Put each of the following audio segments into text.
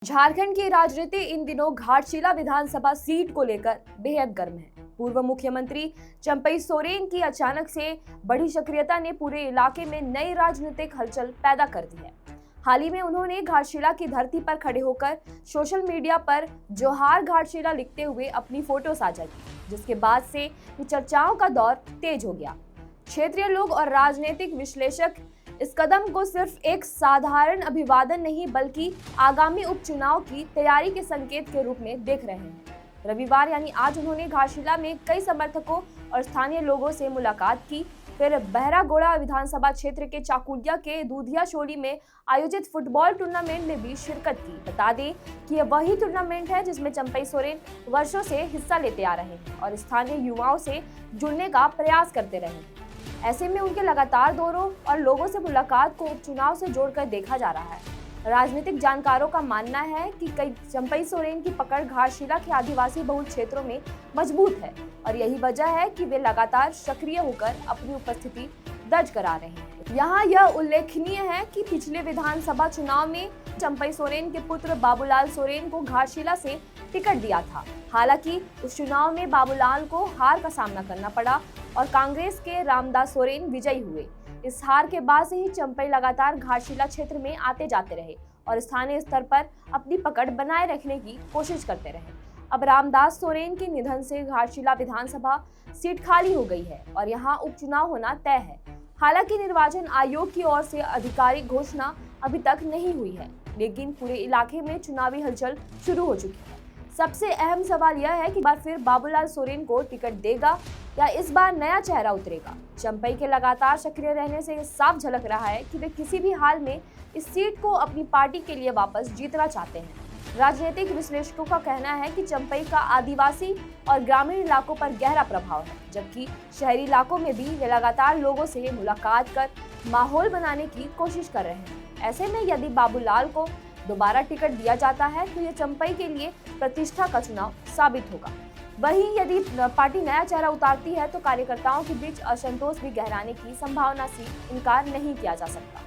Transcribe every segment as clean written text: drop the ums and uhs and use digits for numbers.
झारखंड की राजनीति इन दिनों घाटशिला विधानसभा सीट को लेकर बेहद गर्म है। पूर्व मुख्यमंत्री चंपई सोरेन की अचानक से बढ़ी सक्रियता ने पूरे इलाके में नई राजनीतिक हलचल पैदा कर दी है। हाल ही में उन्होंने घाटशिला की धरती पर खड़े होकर सोशल मीडिया पर जोहार घाटशिला लिखते हुए अपनी फोटो साझा की, जिसके बाद से चर्चाओं का दौर तेज हो गया। क्षेत्रीय लोग और राजनीतिक विश्लेषक इस कदम को सिर्फ एक साधारण अभिवादन नहीं बल्कि आगामी उपचुनाव की तैयारी के संकेत के रूप में देख रहे हैं। रविवार यानी आज उन्होंने घाटशिला में कई समर्थकों और स्थानीय लोगों से मुलाकात की, फिर बहरागोड़ा विधानसभा क्षेत्र के चाकुलिया के दूधिया शोली में आयोजित फुटबॉल टूर्नामेंट में भी शिरकत की। बता दें कि यह वही टूर्नामेंट है जिसमें चंपई सोरेन वर्षों से हिस्सा लेते आ रहे हैं और स्थानीय युवाओं से जुड़ने का प्रयास करते रहे हैं। ऐसे में उनके लगातार दौरों और लोगों से मुलाकात को उपचुनाव से जोड़कर देखा जा रहा है। राजनीतिक जानकारों का मानना है कि कई चंपई सोरेन की पकड़ घाटशिला के आदिवासी बहुल क्षेत्रों में मजबूत है और यही वजह है कि वे लगातार सक्रिय होकर अपनी उपस्थिति दर्ज करा रहे हैं। यहाँ यह उल्लेखनीय है कि पिछले विधानसभा चुनाव में चंपई सोरेन के पुत्र बाबूलाल सोरेन को घाटशिला से टिकट दिया था। हालांकि उस चुनाव में बाबूलाल को हार का सामना करना पड़ा और कांग्रेस के रामदास सोरेन विजयी हुए। इस हार के बाद से ही चंपई लगातार घाटशिला क्षेत्र में आते जाते रहे और स्थानीय स्तर पर अपनी पकड़ बनाए रखने की कोशिश करते रहे। अब रामदास सोरेन के निधन से घाटशिला विधानसभा सीट खाली हो गई है और यहाँ उपचुनाव होना तय है। हालांकि निर्वाचन आयोग की ओर से आधिकारिक घोषणा अभी तक नहीं हुई है, लेकिन पूरे इलाके में चुनावी हलचल शुरू हो चुकी है। सबसे अहम सवाल यह है कि बार फिर बाबूलाल सोरेन को टिकट देगा या इस बार नया चेहरा उतरेगा। चंपई के लगातार सक्रिय रहने से साफ झलक रहा है कि वे किसी भी हाल में इस सीट को अपनी पार्टी के लिए वापस जीतना चाहते हैं। राजनीतिक विश्लेषकों का कहना है कि चंपई का आदिवासी और ग्रामीण इलाकों पर गहरा प्रभाव है, जबकि शहरी इलाकों में भी वे लगातार लोगों से मुलाकात कर माहौल बनाने की कोशिश कर रहे हैं। ऐसे में यदि बाबूलाल को दोबारा टिकट दिया जाता है तो ये चंपई के लिए प्रतिष्ठा का चुनाव साबित होगा। वहीं यदि पार्टी नया चेहरा उतारती है तो कार्यकर्ताओं के बीच असंतोष भी गहराने की संभावना से इनकार नहीं किया जा सकता।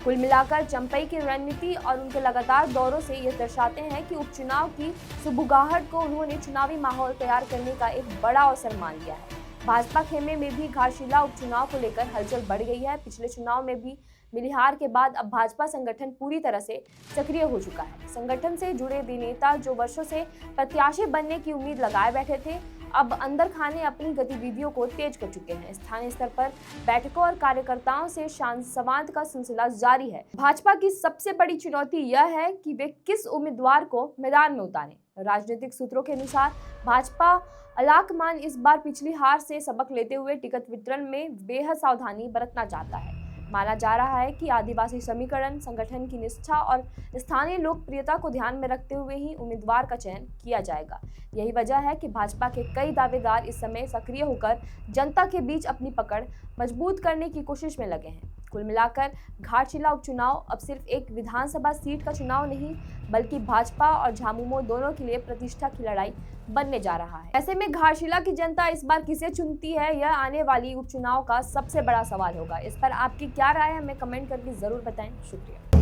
कुल मिलाकर चंपई की रणनीति और उनके लगातार दौरों से ये दर्शाते हैं कि उपचुनाव की सुबुगाहट को उन्होंने चुनावी माहौल तैयार करने का एक बड़ा अवसर मान लिया है। भाजपा खेमे में भी घाटशिला उपचुनाव को लेकर हलचल बढ़ गई है। पिछले चुनाव में भी मिली हार के बाद अब भाजपा संगठन पूरी तरह से सक्रिय हो चुका है। संगठन से जुड़े नेता जो वर्षों से प्रत्याशी बनने की उम्मीद लगाए बैठे थे, अब अंदर खाने अपनी गतिविधियों को तेज कर चुके हैं। स्थानीय स्तर पर बैठकों और कार्यकर्ताओं से संवाद का सिलसिला जारी है। भाजपा की सबसे बड़ी चुनौती यह है कि वे किस उम्मीदवार को मैदान में उतारें। राजनीतिक सूत्रों के अनुसार भाजपा अलाकमान इस बार पिछली हार से सबक लेते हुए टिकट वितरण में बेहद सावधानी बरतना चाहता है। माना जा रहा है कि आदिवासी समीकरण, संगठन की निष्ठा और स्थानीय लोकप्रियता को ध्यान में रखते हुए ही उम्मीदवार का चयन किया जाएगा। यही वजह है कि भाजपा के कई दावेदार इस समय सक्रिय होकर जनता के बीच अपनी पकड़ मजबूत करने की कोशिश में लगे हैं। कुल मिलाकर घाटशिला उपचुनाव अब सिर्फ एक विधानसभा सीट का चुनाव नहीं बल्कि भाजपा और झामुमो दोनों के लिए प्रतिष्ठा की लड़ाई बनने जा रहा है। ऐसे में घाटशिला की जनता इस बार किसे चुनती है, यह आने वाली उपचुनाव का सबसे बड़ा सवाल होगा। इस पर आपकी क्या राय है, हमें कमेंट करके जरूर बताएं। शुक्रिया।